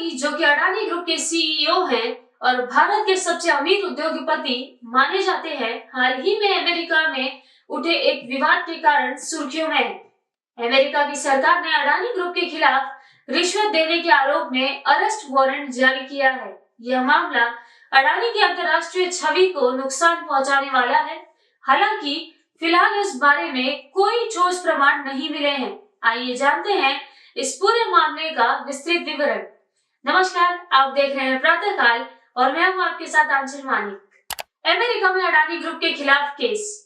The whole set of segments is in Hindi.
अंबानी, जो कि अडानी ग्रुप के सीईओ हैं और भारत के सबसे अमीर उद्योगपति माने जाते हैं, हाल ही में अमेरिका में उठे एक विवाद के कारण सुर्खियों में हैं। अमेरिका की सरकार ने अडानी ग्रुप के खिलाफ रिश्वत देने के आरोप में अरेस्ट वारंट जारी किया है। यह मामला अडानी की अंतर्राष्ट्रीय छवि को नुकसान पहुंचाने वाला है। हालांकि फिलहाल इस बारे में कोई ठोस प्रमाण नहीं मिले हैं। आइए जानते हैं इस पूरे मामले का विस्तृत विवरण। नमस्कार, आप देख रहे हैं प्रातःकाल और मैं हूं आपके साथ आंचल मानिक। अमेरिका में अडानी ग्रुप के खिलाफ केस।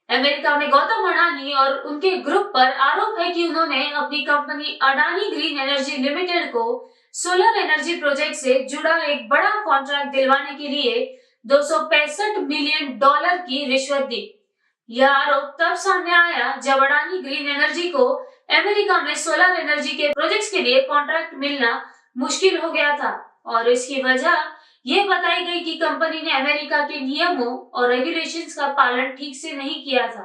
अमेरिका में गौतम अडानी और उनके ग्रुप पर आरोप है कि उन्होंने अपनी company Adani green energy limited को सोलर एनर्जी प्रोजेक्ट से जुड़ा एक बड़ा कॉन्ट्रैक्ट दिलवाने के लिए $265 मिलियन की रिश्वत दी। यह आरोप तब सामने आया जब अडानी ग्रीन एनर्जी को अमेरिका में सोलर एनर्जी के प्रोजेक्ट्स के लिए कॉन्ट्रैक्ट मिलना मुश्किल हो गया था और इसकी वजह ये बताई गई कि कंपनी ने अमेरिका के नियमों और रेगुलेशंस का पालन ठीक से नहीं किया था।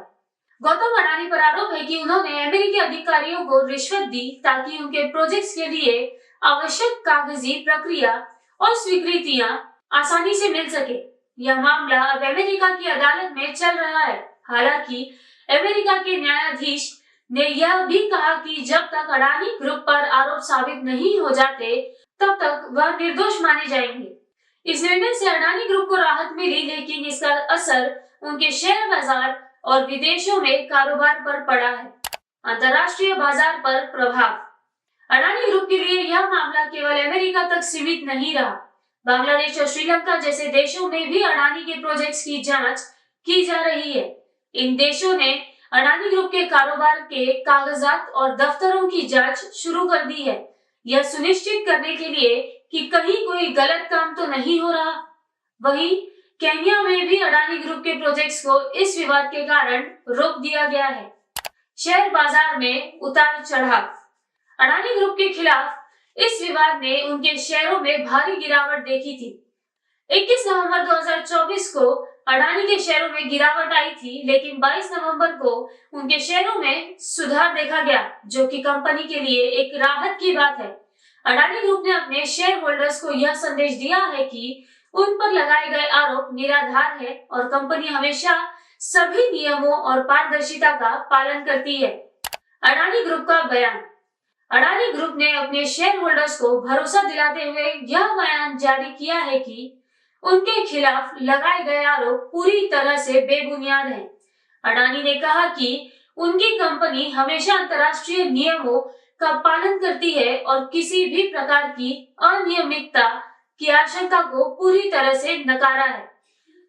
गौतम अडानी पर आरोप है कि उन्होंने अमेरिकी अधिकारियों को रिश्वत दी ताकि उनके प्रोजेक्ट्स के लिए आवश्यक कागजी प्रक्रिया और स्वीकृतियां आसानी से मिल सके। यह मामला अब अमेरिका की अदालत में चल रहा है। हालांकि अमेरिका के न्यायाधीश ने यह भी कहा कि जब तक अडानी ग्रुप पर आरोप साबित नहीं हो जाते तब तक वह निर्दोष माने जाएंगे। इस निर्णय से अडानी ग्रुप को राहत मिली, लेकिन इसका असर उनके शेयर बाजार और विदेशों में कारोबार पर पड़ा है। अंतर्राष्ट्रीय बाजार पर प्रभाव। अडानी ग्रुप के लिए यह मामला केवल अमेरिका तक सीमित नहीं रहा। बांग्लादेश और श्रीलंका जैसे देशों में भी अडानी के प्रोजेक्ट्स की जांच की जा रही है। इन देशों ने अडानी ग्रुप के कारोबार के कागजात और दफ्तरों की जांच शुरू कर दी है, यह सुनिश्चित करने के लिए कि कहीं कोई गलत काम तो नहीं हो रहा। वहीं केन्या में भी अडानी ग्रुप के प्रोजेक्ट्स को इस विवाद के कारण रोक दिया गया है। शेयर बाजार में उतार चढ़ाव। अडानी ग्रुप के खिलाफ इस विवाद ने उनके शेयरों में भारी गिरावट देखी थी। 21 नवंबर 2024 को अडानी के शेयरों में गिरावट आई थी, लेकिन 22 नवंबर को उनके शेयरों में सुधार देखा गया, जो कि कंपनी के लिए एक राहत की बात है। अडानी ग्रुप ने अपने शेयर होल्डर्स को यह संदेश दिया है कि उन पर लगाए गए आरोप निराधार है और कंपनी हमेशा सभी नियमों और पारदर्शिता का पालन करती है। अडानी ग्रुप का बयान। अडानी ग्रुप ने अपने शेयर होल्डर्स को भरोसा दिलाते हुए यह बयान जारी किया है कि उनके खिलाफ लगाए गए आरोप पूरी तरह से बेबुनियाद हैं। अडानी ने कहा कि उनकी कंपनी हमेशा अंतर्राष्ट्रीय नियमों का पालन करती है और किसी भी प्रकार की अनियमितता की आशंका को पूरी तरह से नकारा है।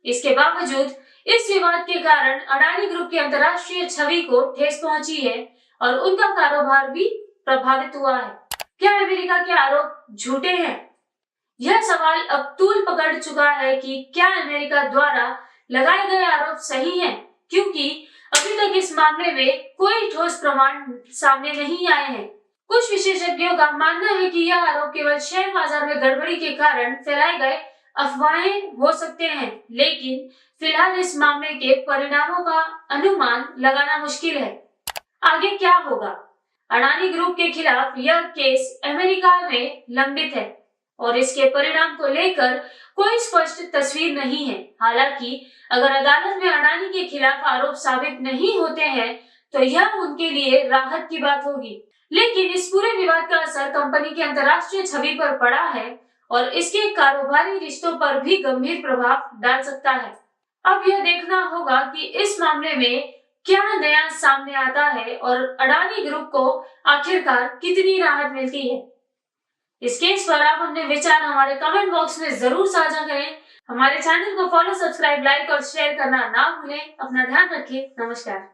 इसके बावजूद इस विवाद के कारण अडानी ग्रुप की अंतर्राष्ट्रीय छवि को ठेस पहुंची है और उनका कारोबार भी प्रभावित हुआ है। क्या अमेरिका के आरोप झूठे हैं? यह सवाल अब तूल पकड़ चुका है कि क्या अमेरिका द्वारा लगाए गए आरोप सही हैं, क्योंकि अभी तक इस मामले में कोई ठोस प्रमाण सामने नहीं आए हैं। कुछ विशेषज्ञों का मानना है कि यह आरोप केवल शेयर बाजार में गड़बड़ी के कारण फैलाए गए अफवाहें हो सकते हैं, लेकिन फिलहाल इस मामले के परिणामों का अनुमान लगाना मुश्किल है। आगे क्या होगा? अडानी ग्रुप के खिलाफ यह केस अमेरिका में लंबित है और इसके परिणाम को लेकर कोई स्पष्ट तस्वीर नहीं है। हालांकि अगर अदालत में अडानी के खिलाफ आरोप साबित नहीं होते हैं तो यह उनके लिए राहत की बात होगी, लेकिन इस पूरे विवाद का असर कंपनी की अंतर्राष्ट्रीय छवि पर पड़ा है और इसके कारोबारी रिश्तों पर भी गंभीर प्रभाव डाल सकता है। अब यह देखना होगा कि इस मामले में क्या नया सामने आता है और अडानी ग्रुप को आखिरकार कितनी राहत मिलती है। इस केस पर आप अपने विचार हमारे कमेंट बॉक्स में जरूर साझा करें। हमारे चैनल को फॉलो, सब्सक्राइब, लाइक और शेयर करना ना भूलें। अपना ध्यान रखें। नमस्कार।